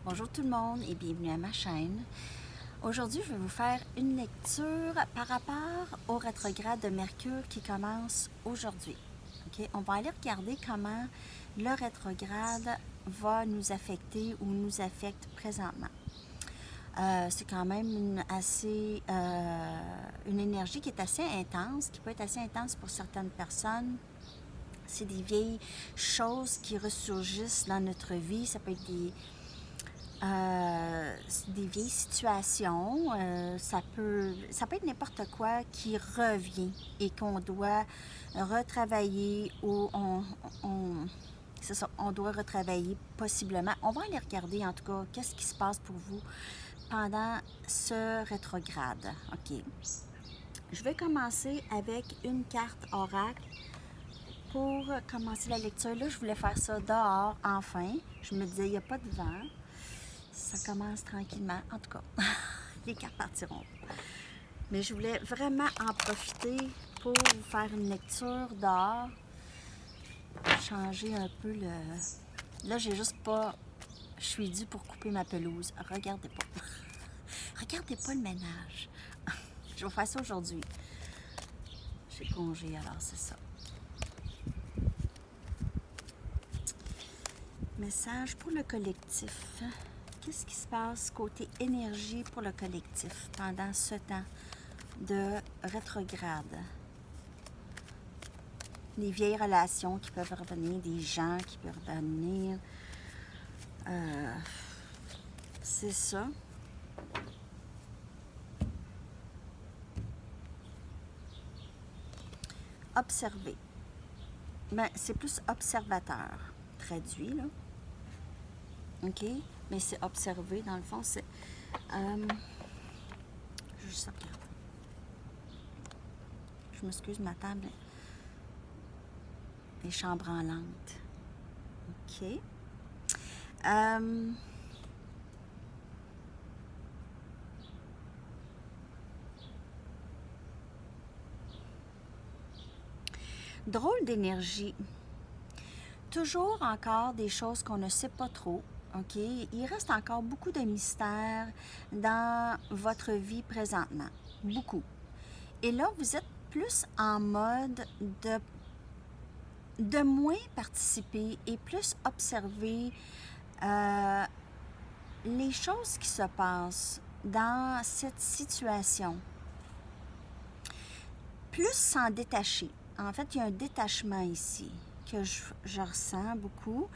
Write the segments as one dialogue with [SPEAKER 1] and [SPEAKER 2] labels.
[SPEAKER 1] Bonjour tout le monde et bienvenue à ma chaîne. Aujourd'hui, je vais vous faire une lecture par rapport au rétrograde de Mercure qui commence aujourd'hui. Okay? On va aller regarder comment le rétrograde va nous affecter ou nous affecte présentement. C'est quand même une énergie qui est assez intense, qui peut être assez intense pour certaines personnes. C'est des vieilles choses qui ressurgissent dans notre vie. Ça peut être des vieilles situations, ça peut être n'importe quoi qui revient et qu'on doit retravailler ou c'est ça, on doit retravailler possiblement. On va aller regarder en tout cas qu'est-ce qui se passe pour vous pendant ce rétrograde. OK. Je vais commencer avec une carte oracle pour commencer la lecture. Là, je voulais faire ça dehors, enfin. Je me disais, il n'y a pas de vent. Ça commence tranquillement. En tout cas, les cartes partiront. Mais je voulais vraiment en profiter pour vous faire une lecture dehors. Changer un peu le... Là, j'ai juste pas... Je suis due pour couper ma pelouse. Regardez pas. Regardez pas le ménage. Je vais faire ça aujourd'hui. J'ai congé, alors c'est ça. Message pour le collectif. Qu'est-ce qui se passe côté énergie pour le collectif pendant ce temps de rétrograde? Des vieilles relations qui peuvent revenir, des gens qui peuvent revenir. C'est ça. Observer. Ben, c'est plus observateur, traduit, là. OK? Mais c'est observer, dans le fond, c'est... juste regarder. Je m'excuse, ma table est chambranlante. OK. Drôle d'énergie. Toujours encore des choses qu'on ne sait pas trop. OK? Il reste encore beaucoup de mystères dans votre vie présentement. Beaucoup. Et là, vous êtes plus en mode de moins participer et plus observer les choses qui se passent dans cette situation. Plus s'en détacher. En fait, il y a un détachement ici que je ressens beaucoup.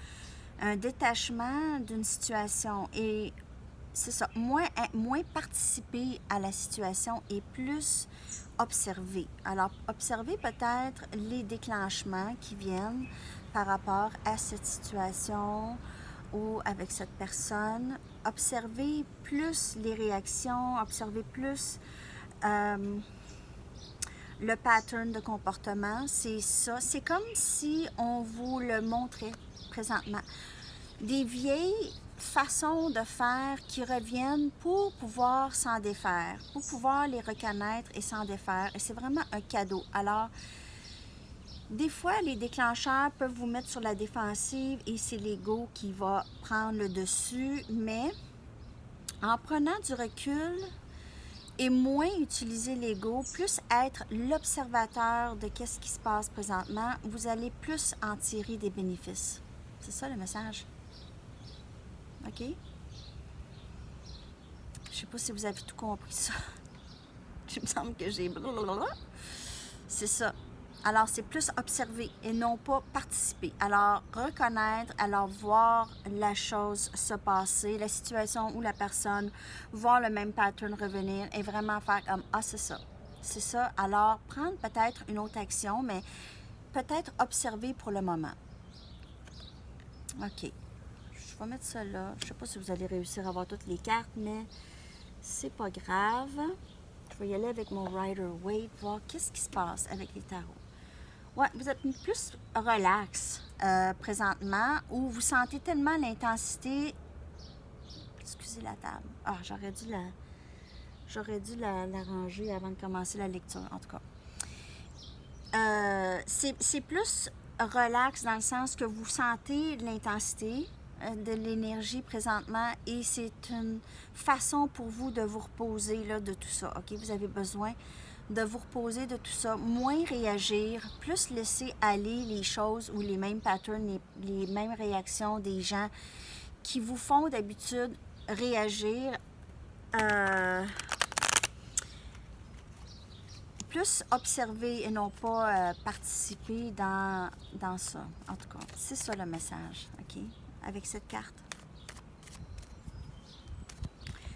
[SPEAKER 1] Un détachement d'une situation et c'est ça, moins participer à la situation et plus observer. Alors, observer peut-être les déclenchements qui viennent par rapport à cette situation ou avec cette personne. Observer plus les réactions, observer plus le pattern de comportement. C'est ça. C'est comme si on vous le montrait présentement. Des vieilles façons de faire qui reviennent pour pouvoir s'en défaire, pour pouvoir les reconnaître et s'en défaire. Et c'est vraiment un cadeau. Alors, des fois, les déclencheurs peuvent vous mettre sur la défensive et c'est l'ego qui va prendre le dessus, mais en prenant du recul et moins utiliser l'ego, plus être l'observateur de qu'est-ce qui se passe présentement, vous allez plus en tirer des bénéfices. C'est ça le message. OK? Je sais pas si vous avez tout compris ça. Il me semble que j'ai... C'est ça. Alors, c'est plus observer et non pas participer. Alors, reconnaître, alors voir la chose se passer, la situation ou la personne, voir le même pattern revenir et vraiment faire comme « Ah, c'est ça. C'est ça. » Alors, prendre peut-être une autre action, mais peut-être observer pour le moment. OK. Je vais mettre ça là. Je ne sais pas si vous allez réussir à avoir toutes les cartes, mais c'est pas grave. Je vais y aller avec mon Rider-Waite, voir qu'est-ce qui se passe avec les tarots. Ouais, vous êtes plus relax présentement, où vous sentez tellement l'intensité. Excusez la table. Ah, j'aurais dû la ranger avant de commencer la lecture, en tout cas. C'est plus relax dans le sens que vous sentez l'intensité. de l'énergie présentement et c'est une façon pour vous de vous reposer là, de tout ça. OK? Vous avez besoin de vous reposer de tout ça, moins réagir, plus laisser aller les choses ou les mêmes patterns, les mêmes réactions des gens qui vous font d'habitude réagir. Plus observer et non pas participer dans ça. En tout cas, c'est ça le message, OK? Avec cette carte.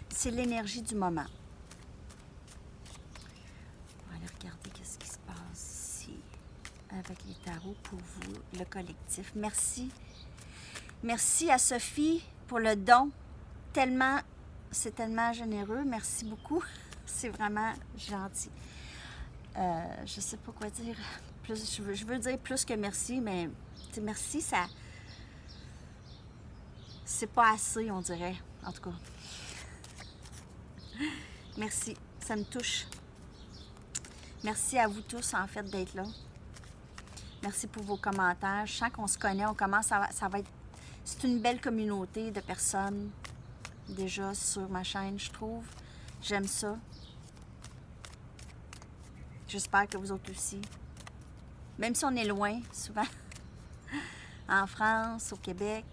[SPEAKER 1] C'est l'énergie du moment. On va aller regarder qu'est-ce qui se passe ici avec les tarots pour vous, le collectif. Merci. Merci à Sophie pour le don. C'est tellement généreux. Merci beaucoup. C'est vraiment gentil. Je sais pas quoi dire. Plus, je veux dire plus que merci, mais merci, ça. C'est pas assez, on dirait. En tout cas. Merci. Ça me touche. Merci à vous tous, en fait, d'être là. Merci pour vos commentaires. Je sens qu'on se connaît. On commence ça va être. C'est une belle communauté de personnes déjà sur ma chaîne, je trouve. J'aime ça. J'espère que vous autres aussi. Même si on est loin, souvent. En France, au Québec.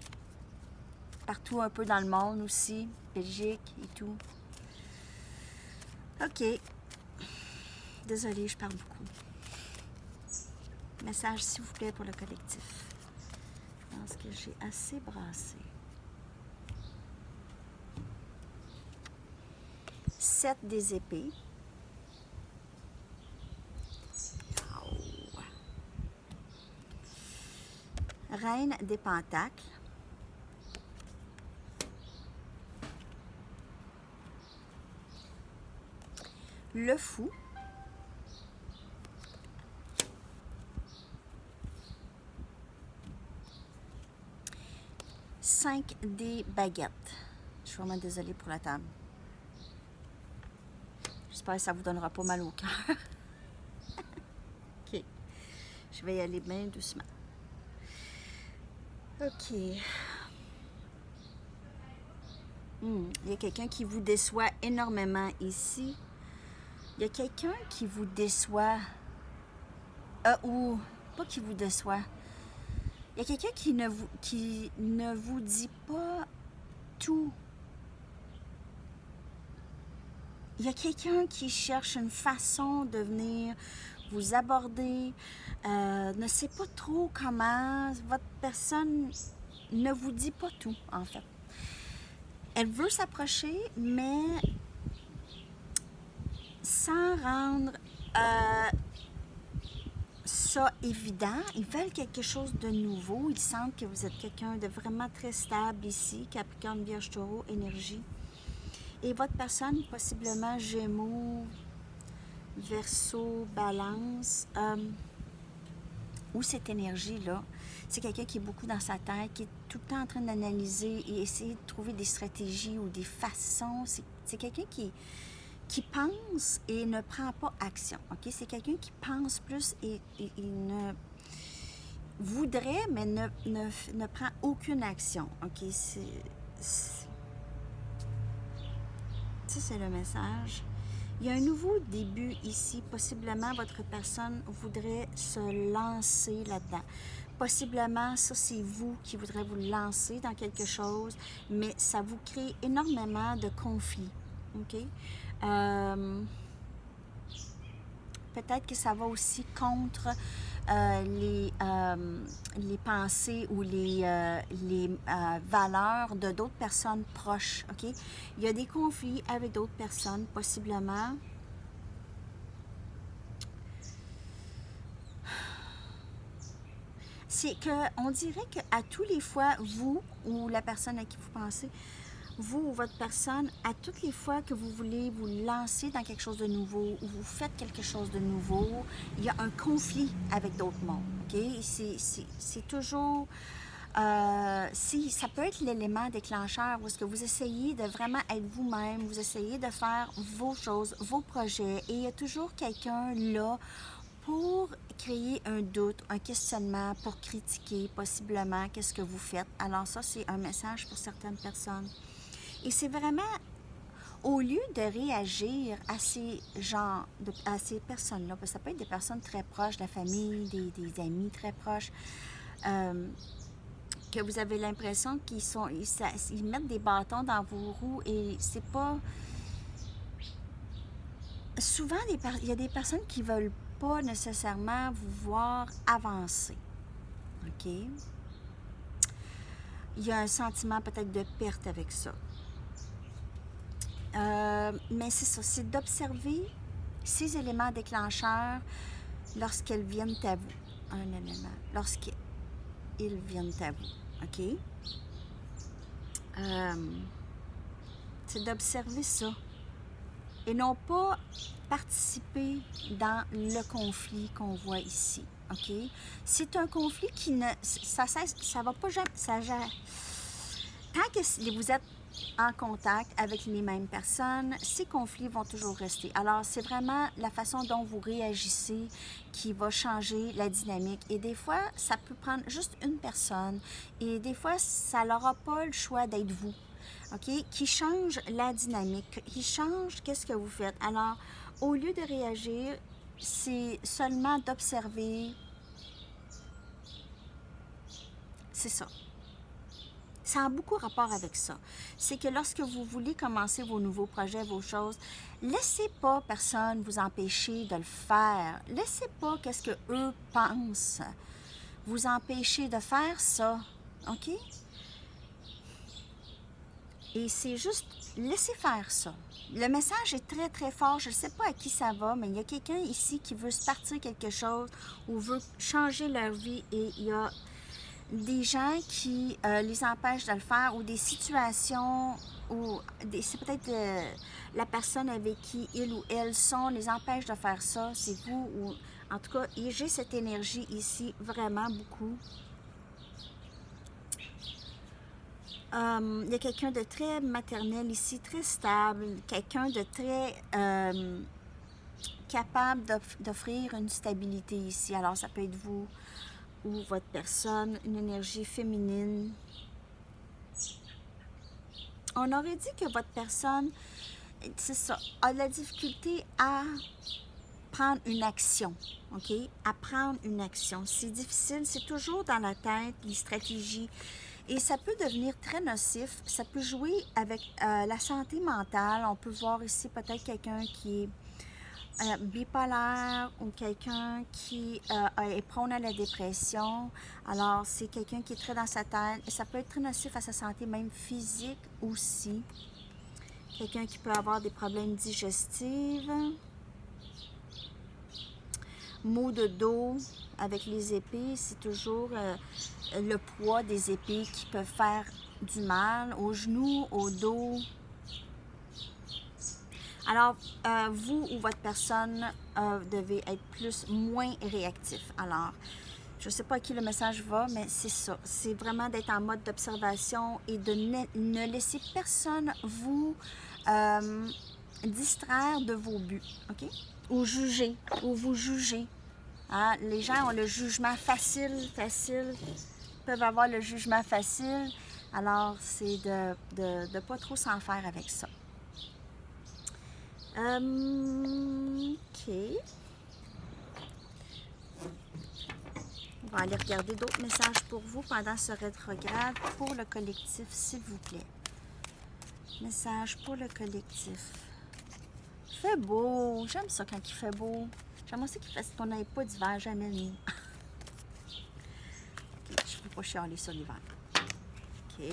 [SPEAKER 1] Partout un peu dans le monde aussi. Belgique et tout. OK. Désolée, je parle beaucoup. Message, s'il vous plaît, pour le collectif. Je pense que j'ai assez brassé. 7 des épées. Reine des pentacles. Le fou. Cinq des baguettes. Je suis vraiment désolée pour la table. J'espère que ça ne vous donnera pas mal au cœur. OK. Je vais y aller bien doucement. OK. Il y a quelqu'un qui vous déçoit énormément ici. Il y a quelqu'un qui vous déçoit. Ou pas qui vous déçoit. Il y a quelqu'un qui ne vous dit pas tout. Il y a quelqu'un qui cherche une façon de venir vous aborder, ne sait pas trop comment. Votre personne ne vous dit pas tout, en fait. Elle veut s'approcher, mais sans rendre ça évident. Ils veulent quelque chose de nouveau. Ils sentent que vous êtes quelqu'un de vraiment très stable ici, Capricorne, Vierge, Taureau, énergie. Et votre personne, possiblement Gémeaux, Verseau, Balance, ou cette énergie-là, c'est quelqu'un qui est beaucoup dans sa tête, qui est tout le temps en train d'analyser et essayer de trouver des stratégies ou des façons. C'est quelqu'un qui pense et ne prend pas action. Okay? C'est quelqu'un qui pense plus et ne voudrait, mais ne prend aucune action. Okay? Ça, c'est le message. Il y a un nouveau début ici. Possiblement, votre personne voudrait se lancer là-dedans. Possiblement, ça, c'est vous qui voudrez vous lancer dans quelque chose, mais ça vous crée énormément de conflits. OK? Peut-être que ça va aussi contre les pensées ou les valeurs de d'autres personnes proches. OK? Il y a des conflits avec d'autres personnes, possiblement. C'est qu'on dirait qu'à tous les fois, vous ou la personne à qui vous pensez, vous ou votre personne, à toutes les fois que vous voulez vous lancer dans quelque chose de nouveau ou vous faites quelque chose de nouveau, il y a un conflit avec d'autres mondes. Okay? C'est toujours... ça peut être l'élément déclencheur où est-ce que vous essayez de vraiment être vous-même, vous essayez de faire vos choses, vos projets, et il y a toujours quelqu'un là pour créer un doute, un questionnement, pour critiquer possiblement qu'est-ce que vous faites. Alors ça, c'est un message pour certaines personnes. Et c'est vraiment, au lieu de réagir à ces gens, à ces personnes-là, parce que ça peut être des personnes très proches, de la famille, des amis très proches, que vous avez l'impression ils mettent des bâtons dans vos roues et c'est pas... Souvent, il y a des personnes qui veulent pas nécessairement vous voir avancer. OK? Il y a un sentiment peut-être de perte avec ça. Mais c'est ça, c'est d'observer ces éléments déclencheurs lorsqu'elles viennent à vous. Un élément, lorsqu'ils viennent à vous. OK? C'est d'observer ça. Et non pas participer dans le conflit qu'on voit ici. OK? C'est un conflit qui ne... Ça cesse, ça va pas jamais... Tant que vous êtes en contact avec les mêmes personnes, ces conflits vont toujours rester. Alors, c'est vraiment la façon dont vous réagissez qui va changer la dynamique. Et des fois, ça peut prendre juste une personne. Et des fois, ça n'aura pas le choix d'être vous. OK? Qui change la dynamique, qui change qu'est-ce que vous faites. Alors, au lieu de réagir, c'est seulement d'observer. C'est ça. Ça a beaucoup rapport avec ça. C'est que lorsque vous voulez commencer vos nouveaux projets, vos choses, laissez pas personne vous empêcher de le faire. Laissez pas qu'est-ce que eux pensent vous empêcher de faire ça. OK? Et c'est juste laisser faire ça. Le message est très, très fort. Je ne sais pas à qui ça va, mais il y a quelqu'un ici qui veut se partir quelque chose ou veut changer leur vie et il y a des gens qui les empêchent de le faire ou des situations où c'est peut-être la personne avec qui ils ou elles sont les empêche de faire ça. C'est vous ou en tout cas, j'ai cette énergie ici vraiment beaucoup. Il y a quelqu'un de très maternel ici, très stable, quelqu'un de très capable d'offrir une stabilité ici. Alors, ça peut être vous ou votre personne, une énergie féminine. On aurait dit que votre personne, c'est ça, a de la difficulté à prendre une action, OK? À prendre une action. C'est difficile, c'est toujours dans la tête, les stratégies. Et ça peut devenir très nocif. Ça peut jouer avec la santé mentale. On peut voir ici peut-être quelqu'un qui est bipolaire ou quelqu'un qui est prône à la dépression. Alors, c'est quelqu'un qui est très dans sa tête. Et ça peut être très nocif à sa santé, même physique aussi. Quelqu'un qui peut avoir des problèmes digestifs. Maux de dos avec les épées, c'est toujours le poids des épées qui peuvent faire du mal aux genoux, au dos. Alors, vous ou votre personne devez être moins réactif. Alors, je ne sais pas à qui le message va, mais c'est ça. C'est vraiment d'être en mode d'observation et de ne laisser personne vous distraire de vos buts, OK? Ou juger, ou vous juger. Hein? Les gens ont le jugement facile, peuvent avoir le jugement facile. Alors, c'est de ne pas trop s'en faire avec ça. OK. On va aller regarder d'autres messages pour vous pendant ce rétrograde pour le collectif, s'il vous plaît. Message pour le collectif. Il fait beau. J'aime ça quand il fait beau. J'aime aussi qu'on n'ait pas d'hiver, jamais nous. OK, je ne peux pas chialer sur l'hiver. OK,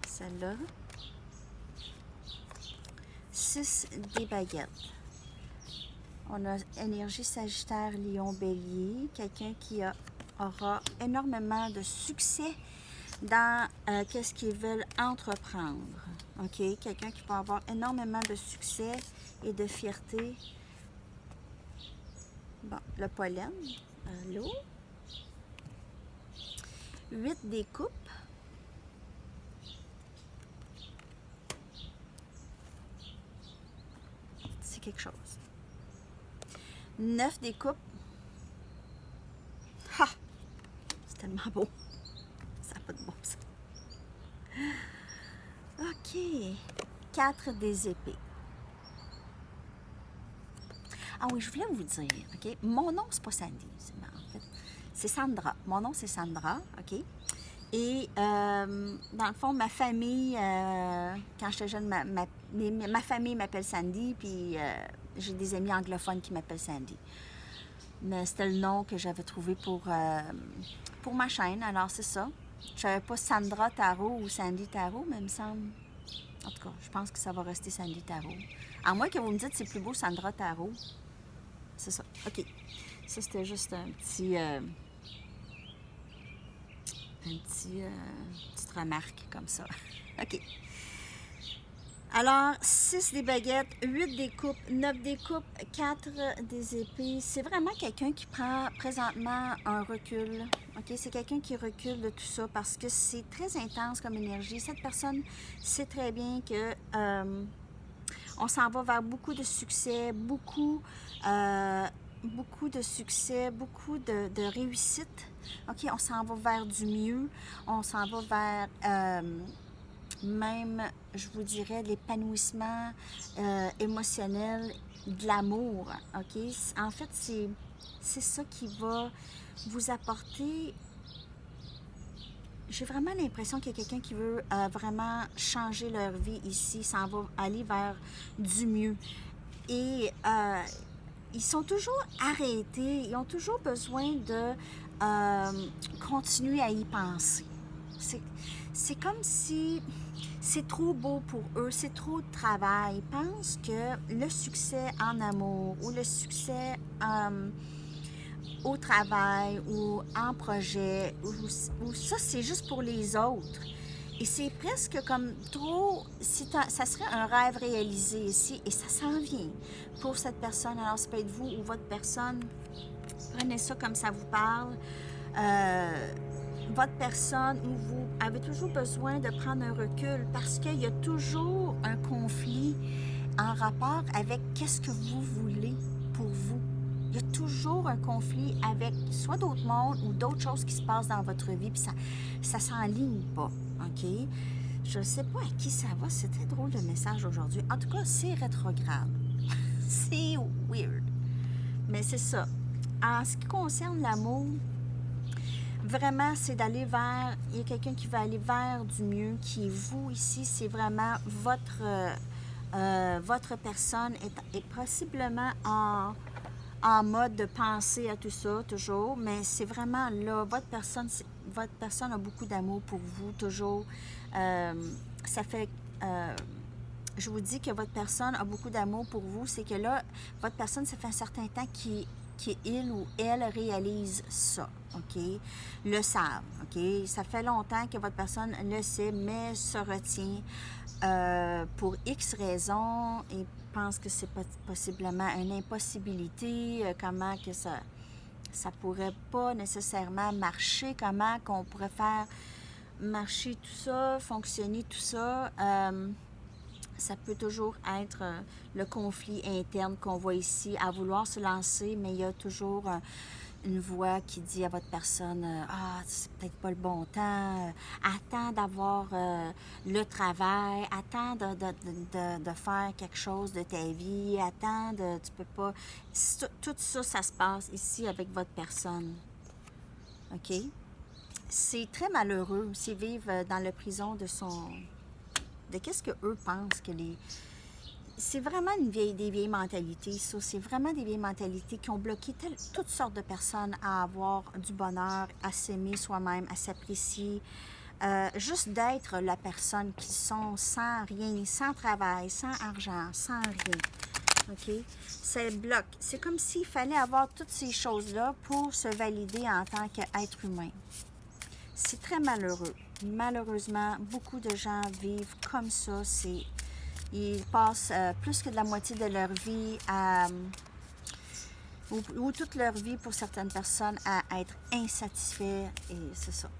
[SPEAKER 1] celle-là. 6 des baguettes. On a énergie Sagittaire, Lion, Bélier. Quelqu'un qui aura énormément de succès dans qu'est-ce qu'ils veulent entreprendre. OK? Quelqu'un qui va avoir énormément de succès et de fierté. Bon, le pollen. L'eau. 8 des coupes. C'est quelque chose. 9 des coupes. tellement beau. Ça n'a pas de bon sens. OK. 4 des épées. Ah oui, je voulais vous dire, OK? Mon nom, c'est pas Sandy. En fait, c'est Sandra. Mon nom, c'est Sandra, OK? Et dans le fond, ma famille, quand j'étais jeune, ma famille m'appelle Sandy, puis j'ai des amis anglophones qui m'appellent Sandy. Mais c'était le nom que j'avais trouvé pour ma chaîne, alors c'est ça. Je savais pas Sandra Tarot ou Sandy Tarot, mais il me semble... En tout cas, je pense que ça va rester Sandy Tarot. À moins que vous me dites c'est plus beau Sandra Tarot. C'est ça. OK. Ça, c'était juste petite remarque comme ça. OK. Alors, 6 des baguettes, 8 des coupes, 9 des coupes, 4 des épées. C'est vraiment quelqu'un qui prend présentement un recul. OK? C'est quelqu'un qui recule de tout ça parce que c'est très intense comme énergie. Cette personne sait très bien que on s'en va vers beaucoup de succès, beaucoup de succès, beaucoup de réussite. OK? On s'en va vers du mieux. On s'en va vers... même, je vous dirais, l'épanouissement émotionnel, de l'amour, OK? En fait, c'est ça qui va vous apporter... J'ai vraiment l'impression qu'il y a quelqu'un qui veut vraiment changer leur vie ici, s'en va aller vers du mieux. Et ils sont toujours arrêtés, ils ont toujours besoin de continuer à y penser. C'est comme si c'est trop beau pour eux, c'est trop de travail. Ils pensent que le succès en amour ou le succès au travail ou en projet, ou ça, c'est juste pour les autres. Et c'est presque comme trop, ça serait un rêve réalisé ici, et ça s'en vient pour cette personne. Alors, ça peut être vous ou votre personne. Prenez ça comme ça vous parle. Votre personne ou vous avez toujours besoin de prendre un recul parce qu'il y a toujours un conflit en rapport avec qu'est-ce que vous voulez pour vous. Il y a toujours un conflit avec soit d'autres mondes ou d'autres choses qui se passent dans votre vie, puis ça s'enligne pas, OK? Je ne sais pas à qui ça va, c'est très drôle le message aujourd'hui. En tout cas, c'est rétrograde. C'est weird. Mais c'est ça. En ce qui concerne l'amour, vraiment, c'est d'aller vers... Il y a quelqu'un qui va aller vers du mieux, qui est vous ici. C'est vraiment votre personne est possiblement en mode de penser à tout ça, toujours. Mais c'est vraiment là, votre personne a beaucoup d'amour pour vous, toujours. Ça fait... je vous dis que votre personne a beaucoup d'amour pour vous. C'est que là, votre personne, ça fait un certain temps qu'il ou elle réalise ça, OK? Le savent, OK? Ça fait longtemps que votre personne le sait, mais se retient pour X raisons et pense que c'est possiblement une impossibilité, comment que ça pourrait pas nécessairement marcher, comment qu'on pourrait faire marcher tout ça, fonctionner tout ça. Ça peut toujours être le conflit interne qu'on voit ici, à vouloir se lancer, mais il y a toujours une voix qui dit à votre personne « Ah, c'est peut-être pas le bon temps, attends d'avoir le travail, attends de faire quelque chose de ta vie, attends de... Tu peux pas... » Tout ça, ça se passe ici avec votre personne. OK? C'est très malheureux aussi vivre dans la prison de qu'est-ce qu'eux pensent que c'est vraiment des vieilles mentalités, ça. C'est vraiment des vieilles mentalités qui ont bloqué toutes sortes de personnes à avoir du bonheur, à s'aimer soi-même, à s'apprécier. Juste d'être la personne qu'ils sont sans rien, sans travail, sans argent, sans rien. OK? Ça bloque. C'est comme s'il fallait avoir toutes ces choses-là pour se valider en tant qu'être humain. C'est très malheureux. Malheureusement, beaucoup de gens vivent comme ça. Ils passent plus que de la moitié de leur vie ou toute leur vie pour certaines personnes à être insatisfaits. Et c'est ça.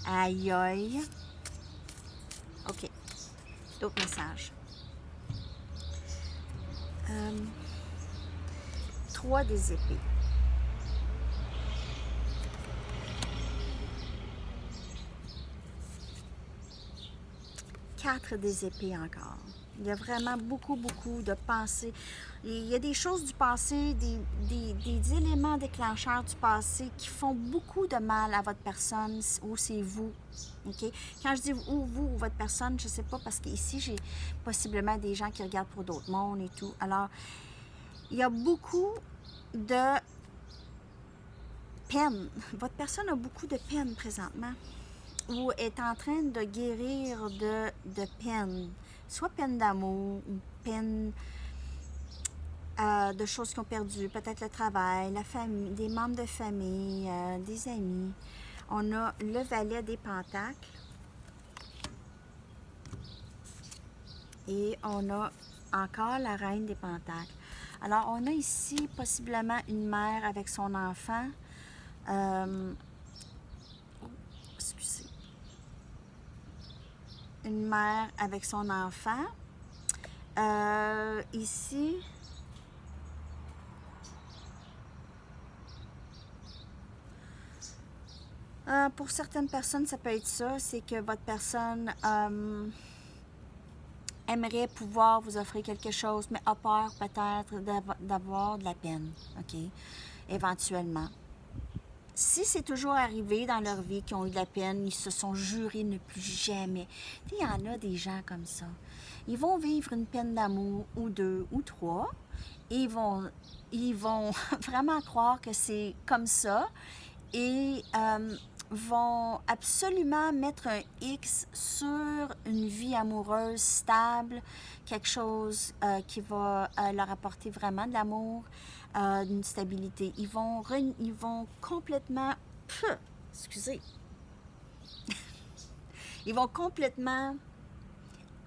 [SPEAKER 1] Aïe aïe. OK. D'autres messages. 3 des épées. 4 des épées encore. Il y a vraiment beaucoup, beaucoup de pensées. Il y a des choses du passé, des éléments déclencheurs du passé qui font beaucoup de mal à votre personne ou c'est vous. OK? Quand je dis vous ou votre personne, je ne sais pas parce qu'ici, j'ai possiblement des gens qui regardent pour d'autres mondes et tout. Alors, il y a beaucoup de peine. Votre personne a beaucoup de peine présentement ou est en train de guérir de peine. Soit peine d'amour ou peine de choses qu'ils ont perdues, peut-être le travail, la famille, des membres de famille, des amis. On a le valet des pentacles et on a encore la reine des pentacles. Alors, on a ici possiblement une mère avec son enfant. Excusez. Une mère avec son enfant. Ici, pour certaines personnes, ça peut être ça, c'est que votre personne aimerait pouvoir vous offrir quelque chose, mais a peur peut-être d'avoir de la peine, OK? Éventuellement. Si c'est toujours arrivé dans leur vie qu'ils ont eu de la peine, ils se sont jurés ne plus jamais. Il y en a des gens comme ça. Ils vont vivre une peine d'amour ou deux ou trois. Et ils vont vraiment croire que c'est comme ça et vont absolument mettre un X sur une vie amoureuse stable, quelque chose qui va leur apporter vraiment de l'amour, d'une stabilité. Ils vont complètement... excusez. Ils vont complètement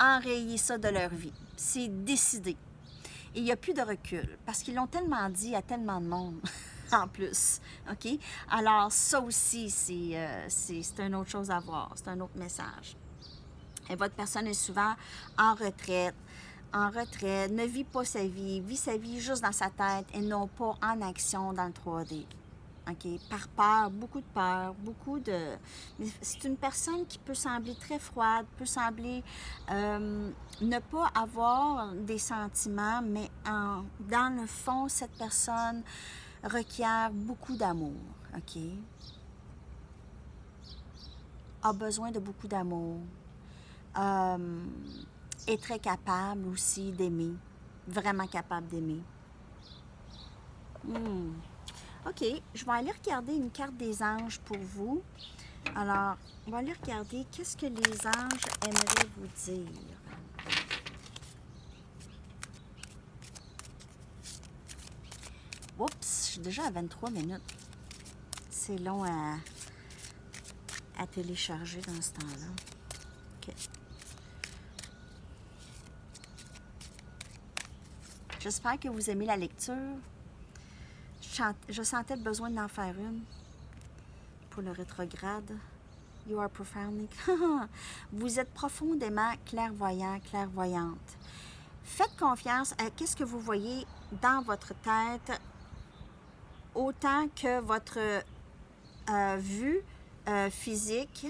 [SPEAKER 1] enrayer ça de leur vie. C'est décidé. Et il n'y a plus de recul parce qu'ils l'ont tellement dit à tellement de monde en plus. OK? Alors, ça aussi, c'est une autre chose à voir. C'est un autre message. Et votre personne est souvent en retraite, ne vit pas sa vie, vit sa vie juste dans sa tête et non pas en action dans le 3D. OK? Par peur, beaucoup de peur, beaucoup de... Mais c'est une personne qui peut sembler très froide, peut sembler ne pas avoir des sentiments, mais dans le fond, cette personne requiert beaucoup d'amour. OK? A besoin de beaucoup d'amour. Est très capable aussi d'aimer. Vraiment capable d'aimer. OK, je vais aller regarder une carte des anges pour vous. Alors, on va aller regarder qu'est-ce que les anges aimeraient vous dire. Oups, je suis déjà à 23 minutes. C'est long à télécharger dans ce temps-là. OK. J'espère que vous aimez la lecture. Je sentais le besoin d'en faire une pour le rétrograde. You are profoundly... Vous êtes profondément clairvoyant, clairvoyante. Faites confiance à ce que vous voyez dans votre tête autant que votre vue physique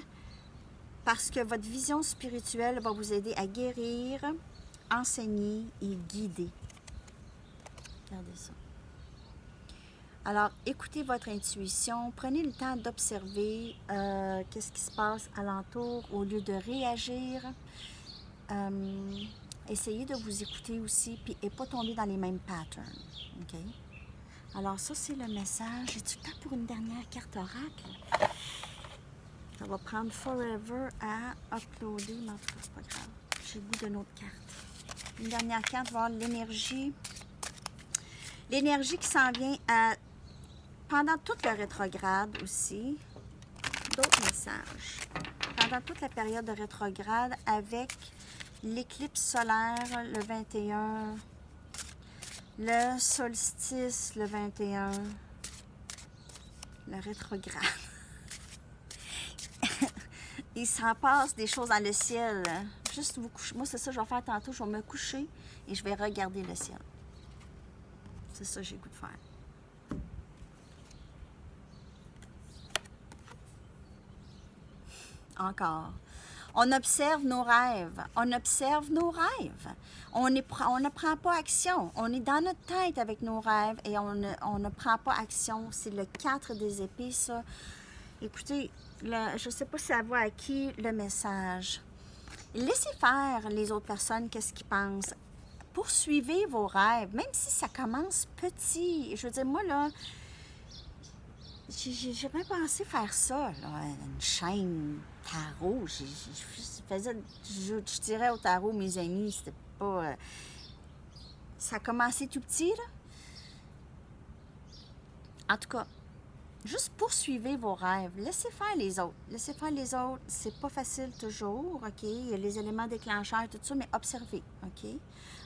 [SPEAKER 1] parce que votre vision spirituelle va vous aider à guérir, enseigner et guider. Regardez ça. Alors, écoutez votre intuition, prenez le temps d'observer qu'est-ce qui se passe alentour au lieu de réagir. Essayez de vous écouter aussi et pas tomber dans les mêmes patterns. OK? Alors, ça, c'est le message. J'ai-tu le temps pour une dernière carte oracle? Ça va prendre forever à uploader, mais en tout cas, c'est pas grave. J'ai le goût d'une autre carte. Une dernière carte, voir l'énergie. L'énergie qui s'en vient pendant toute le rétrograde aussi. D'autres messages. Pendant toute la période de rétrograde avec l'éclipse solaire le 21, le solstice le 21, le rétrograde. Il s'en passe des choses dans le ciel. Juste vous coucher. Moi, c'est ça que je vais faire tantôt. Je vais me coucher et je vais regarder le ciel. C'est ça que j'ai le goût de faire. Encore. On observe nos rêves. On observe nos rêves. On ne prend pas action. On est dans notre tête avec nos rêves et on ne prend pas action. C'est le 4 des épées, ça. Écoutez, je ne sais pas si ça va à qui le message. Laissez faire les autres personnes, qu'est-ce qu'ils pensent. Poursuivez vos rêves, même si ça commence petit. Je veux dire, moi, là, j'ai jamais pensé faire ça, là, une chaîne tarot. Je tirais au tarot, mes amis, c'était pas... ça a commencé tout petit, là. En tout cas, juste poursuivez vos rêves. Laissez faire les autres. Laissez faire les autres. C'est pas facile toujours, OK? Il y a les éléments déclencheurs, tout ça, mais observez, OK?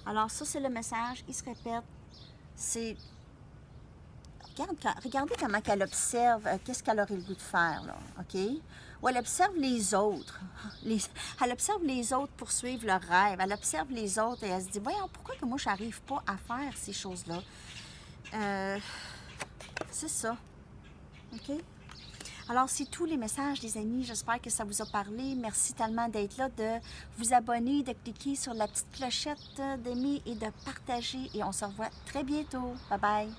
[SPEAKER 1] Alors ça, c'est le message. Il se répète. C'est... Regardez comment elle observe, qu'est-ce qu'elle aurait le goût de faire, là, OK? Ou elle observe les autres. Elle observe les autres poursuivre leur rêve. Elle observe les autres et elle se dit, voyons, pourquoi que moi, je n'arrive pas à faire ces choses-là? C'est ça. OK? Alors, c'est tous les messages, les amis. J'espère que ça vous a parlé. Merci tellement d'être là, de vous abonner, de cliquer sur la petite clochette, d'aimer et de partager. Et on se revoit très bientôt. Bye bye!